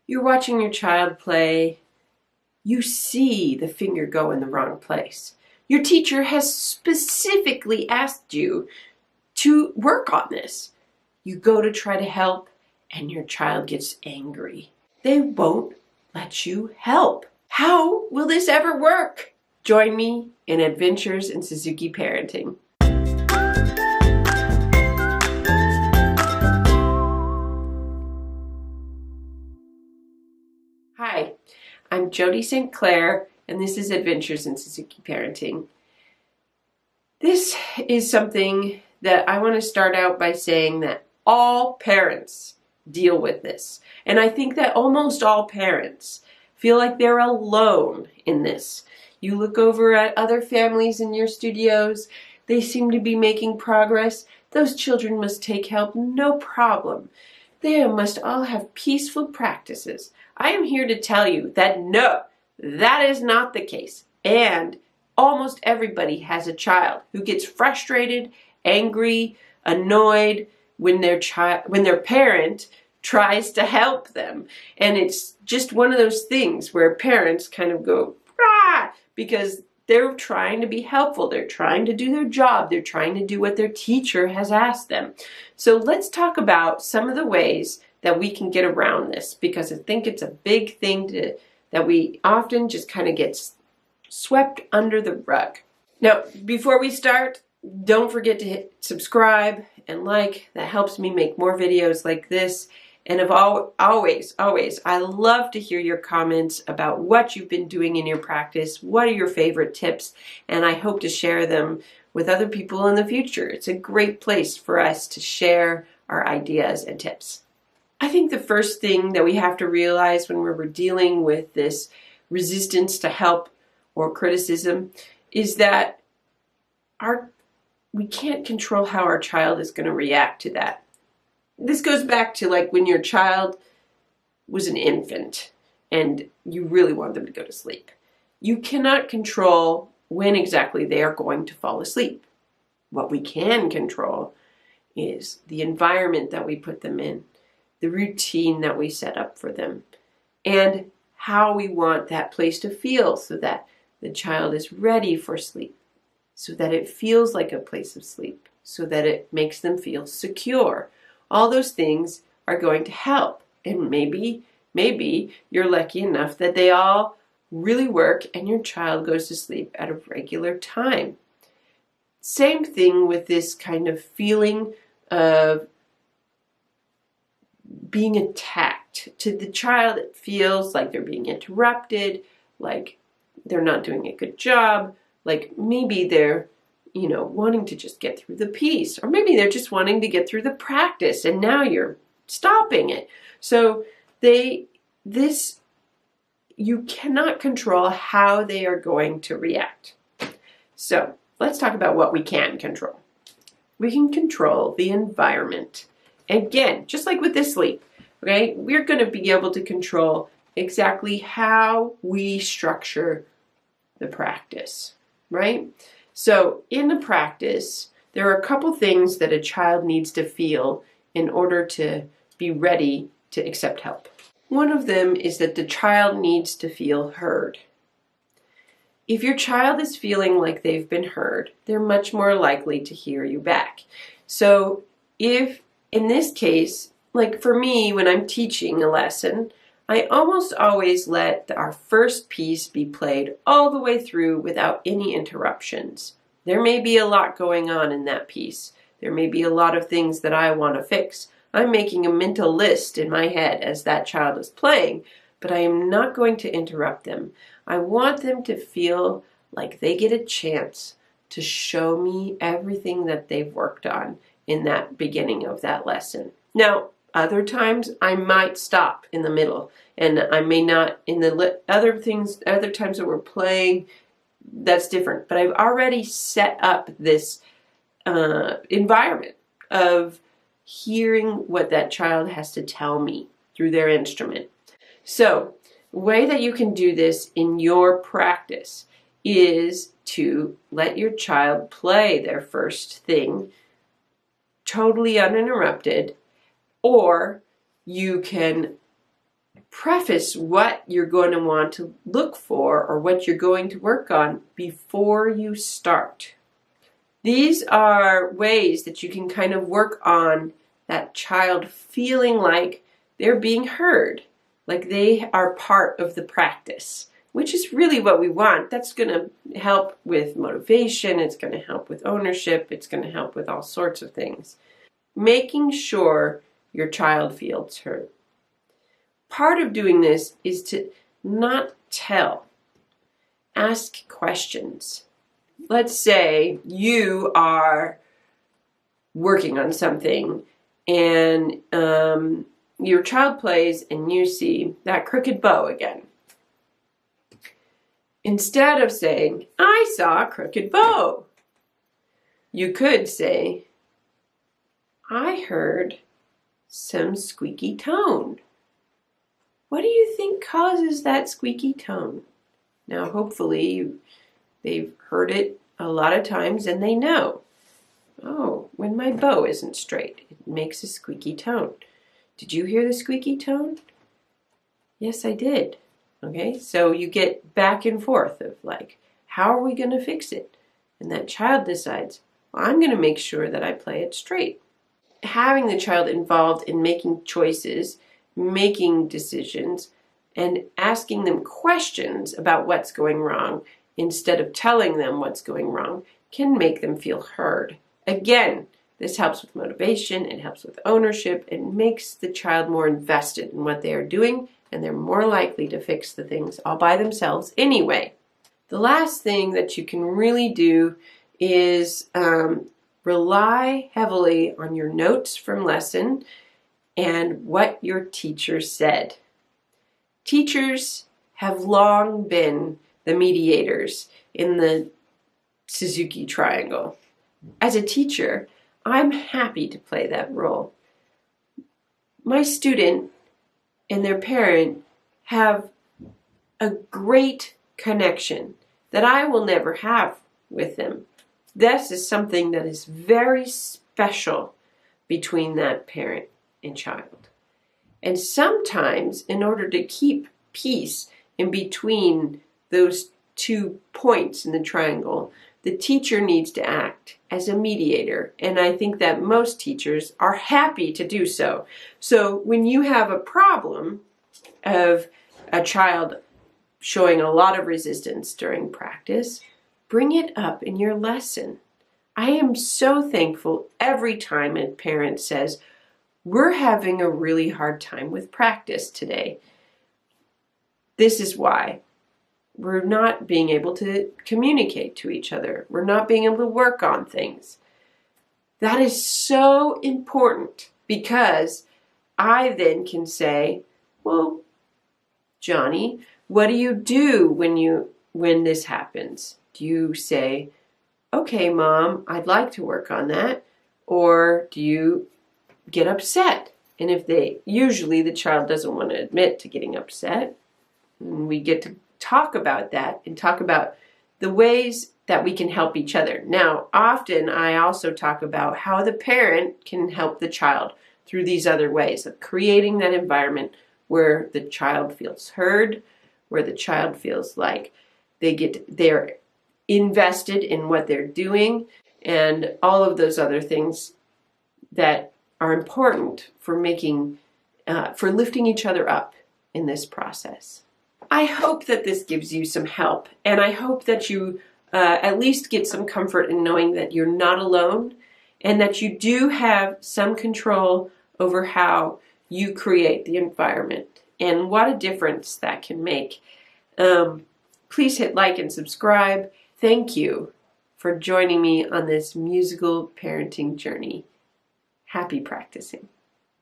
You're watching your child play. You see the finger go in the wrong place. Your teacher has specifically asked you to work on this. You go to try to help, and your child gets angry. They won't let you help. How will this ever work? Join me in Adventures in Suzuki Parenting. Hi, I'm Jody St. Clair, and this is Adventures in Suzuki Parenting. This is something that I want to start out by saying that all parents deal with this. And I think that almost all parents feel like they're alone in this. You look over at other families in your studios, they seem to be making progress. Those children must take help, no problem. They must all have peaceful practices. I am here to tell you that no, that is not the case. And almost everybody has a child who gets frustrated, angry, annoyed when their parent tries to help them. And it's just one of those things where parents kind of go, "Rah!" because they're trying to be helpful. They're trying to do their job. They're trying to do what their teacher has asked them. So let's talk about some of the ways that we can get around this, because I think it's a big thing that we often just kind of get swept under the rug. Now, before we start, don't forget to hit subscribe and like. That helps me make more videos like this. And always, I love to hear your comments about what you've been doing in your practice. What are your favorite tips? And I hope to share them with other people in the future. It's a great place for us to share our ideas and tips. I think the first thing that we have to realize when we're dealing with this resistance to help or criticism is that we can't control how our child is going to react to that. This goes back to like when your child was an infant and you really wanted them to go to sleep. You cannot control when exactly they are going to fall asleep. What we can control is the environment that we put them in, the routine that we set up for them, and how we want that place to feel so that the child is ready for sleep, so that it feels like a place of sleep, so that it makes them feel secure. All those things are going to help. And maybe you're lucky enough that they all really work and your child goes to sleep at a regular time. Same thing with this kind of feeling of being attacked. To the child, it feels like they're being interrupted, like they're not doing a good job, like maybe they're wanting to just get through the piece, or maybe they're just wanting to get through the practice and now you're stopping it. So you cannot control how they are going to react. So let's talk about what we can control. We can control the environment. Again, just like with this sleep, okay, we're going to be able to control exactly how we structure the practice, right? So in the practice, there are a couple things that a child needs to feel in order to be ready to accept help. One of them is that the child needs to feel heard. If your child is feeling like they've been heard, they're much more likely to hear you back. So if in this case, like for me, when I'm teaching a lesson, I almost always let our first piece be played all the way through without any interruptions. There may be a lot going on in that piece. There may be a lot of things that I want to fix. I'm making a mental list in my head as that child is playing, but I am not going to interrupt them. I want them to feel like they get a chance to show me everything that they've worked on in that beginning of that lesson. Now, other times I might stop in the middle, and I may not in the other times that we're playing, that's different. But I've already set up this environment of hearing what that child has to tell me through their instrument. So the way that you can do this in your practice is to let your child play their first thing totally uninterrupted, or you can preface what you're going to want to look for or what you're going to work on before you start. These are ways that you can kind of work on that child feeling like they're being heard, like they are part of the practice, which is really what we want. That's going to help with motivation, it's going to help with ownership, it's going to help with all sorts of things. Making sure your child feels heard. Part of doing this is to not tell. Ask questions. Let's say you are working on something and your child plays and you see that crooked bow again. Instead of saying, I saw a crooked bow, you could say, I heard some squeaky tone. What do you think causes that squeaky tone? Now, hopefully, they've heard it a lot of times and they know. Oh, when my bow isn't straight, it makes a squeaky tone. Did you hear the squeaky tone? Yes, I did. Okay, so you get back and forth of like, how are we going to fix it? And that child decides, well, I'm going to make sure that I play it straight. Having the child involved in making choices, making decisions, and asking them questions about what's going wrong instead of telling them what's going wrong can make them feel heard. Again, this helps with motivation, it helps with ownership, it makes the child more invested in what they are doing, and they're more likely to fix the things all by themselves anyway. The last thing that you can really do is rely heavily on your notes from lesson and what your teacher said. Teachers have long been the mediators in the Suzuki triangle. As a teacher, I'm happy to play that role. My student and their parent have a great connection that I will never have with them. This is something that is very special between that parent and child. And sometimes, in order to keep peace in between those 2 points in the triangle, the teacher needs to act as a mediator. And I think that most teachers are happy to do so. So when you have a problem of a child showing a lot of resistance during practice, bring it up in your lesson. I am so thankful every time a parent says, we're having a really hard time with practice today. This is why. We're not being able to communicate to each other. We're not being able to work on things. That is so important because I then can say, well, Johnny, what do you do when this happens? Do you say, okay, Mom, I'd like to work on that? Or do you get upset? And usually the child doesn't want to admit to getting upset. And we get to talk about that and talk about the ways that we can help each other. Now, often I also talk about how the parent can help the child through these other ways of creating that environment where the child feels heard, where the child feels like they're invested in what they're doing, and all of those other things that are important for for lifting each other up in this process. I hope that this gives you some help, and I hope that you at least get some comfort in knowing that you're not alone and that you do have some control over how you create the environment and what a difference that can make. Please hit like and subscribe. Thank you for joining me on this musical parenting journey. Happy practicing.